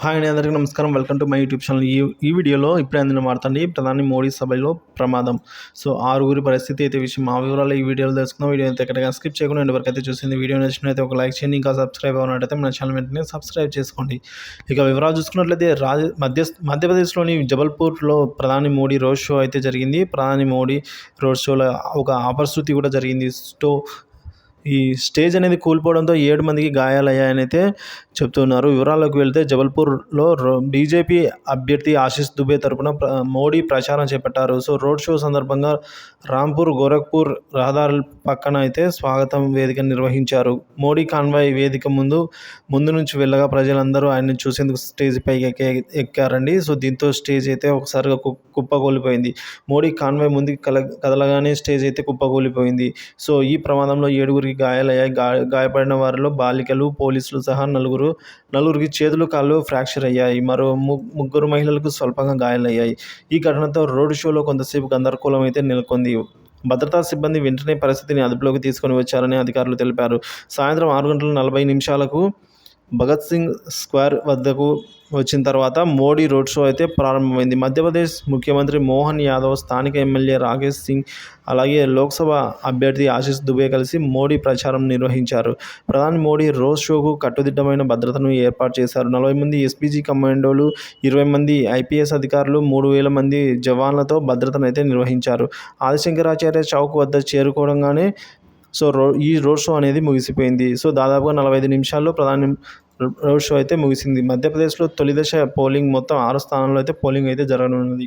Hi అండి, అందరికీ నమస్కారం. Welcome to my YouTube channel. ఈ వీడియోలో ఇప్పుడే అందిన వార్త అండి. ప్రధాని మోడీ సభలో ప్రమాదం. సో ఆరుగురి పరిస్థితి అయితే విషయం ఆ వివరాలు ఈ వీడియోలో తెలుసుకుందాం. వీడియో అయితే ఎక్కడిగా స్కిప్ చేయకుండా ఎండ్ వరకు అయితే చూసింది. వీడియో నచ్చినట్లయితే ఒక లైక్ చేయండి. ఇంకా సబ్స్క్రైబ్ అవ్వనట్టయితే మన ఛానల్ వెంటనే సబ్స్క్రైబ్ చేసుకోండి. ఇక వివరాలు చూసుకున్నట్లయితే మధ్యప్రదేశ్లోని జబల్పూర్లో ప్రధాని మోడీ రోడ్ షో అయితే జరిగింది. ప్రధాని మోడీ రోడ్ షోలో ఒక అపశృతి కూడా జరిగింది. ఈ స్టేజ్ అనేది కూలిపోవడంతో 7 మందికి గాయాలయ్యాయని అయితే చెప్తున్నారు. వివరాల్లోకి వెళ్తే జబల్పూర్లో బీజేపీ అభ్యర్థి ఆశీష్ దుబే తరపున మోడీ ప్రచారం చేపట్టారు. సో రోడ్ షో సందర్భంగా రాంపూర్ గోరఖ్పూర్ రహదారుల పక్కన అయితే స్వాగతం వేదిక నిర్వహించారు. మోడీ కాన్వాయ్ వేదిక ముందు నుంచి వెళ్ళగా ప్రజలందరూ ఆయన్ని చూసేందుకు స్టేజ్ పైకి ఎక్కారండి. సో దీంతో స్టేజ్ అయితే ఒకసారిగా కుప్పకూలిపోయింది. మోడీ కాన్వాయ్ ముందుకు కదలగానే స్టేజ్ అయితే కుప్పకూలిపోయింది. సో ఈ ప్రమాదంలో 7 గాయాలయ్యాయి. గాయపడిన వారిలో బాలికలు, పోలీసులు సహా నలుగురికి చేతులు కాళ్ళు ఫ్రాక్చర్ అయ్యాయి. మరో ముగ్గురు మహిళలకు స్వల్పంగా గాయాలయ్యాయి. ఈ ఘటనతో రోడ్ షోలో కొంతసేపు గందరగోళం అయితే నెలకొంది. భద్రతా సిబ్బంది వెంటనే పరిస్థితిని అదుపులోకి తీసుకొని వచ్చారని అధికారులు తెలిపారు. సాయంత్రం 6:40 భగత్ సింగ్ స్క్వేర్ వద్దకు వచ్చిన తర్వాత మోడీ రోడ్ షో అయితే ప్రారంభమైంది. మధ్యప్రదేశ్ ముఖ్యమంత్రి మోహన్ యాదవ్, స్థానిక ఎమ్మెల్యే రాకేష్ సింగ్, అలాగే లోక్సభ అభ్యర్థి ఆశీష్ దుబే కలిసి మోడీ ప్రచారం నిర్వహించారు. ప్రధాని మోడీ రోడ్ షోకు కట్టుదిట్టమైన భద్రతను ఏర్పాటు చేశారు. 40 మంది ఎస్పీజీ కమాండోలు, 20 మంది ఐపీఎస్ అధికారులు, 3,000 మంది జవాన్లతో భద్రతను అయితే నిర్వహించారు. ఆదిశంకరాచార్య చౌక్ వద్ద చేరుకోవడంగానే ఈ రోడ్ షో అనేది ముగిసిపోయింది. సో దాదాపుగా 45 నిమిషాల్లో ప్రధాని రోడ్ షో అయితే ముగిసింది. మధ్యప్రదేశ్లో తొలి దశ పోలింగ్ మొత్తం 6 స్థానాల్లో అయితే పోలింగ్ అయితే జరగనున్నది.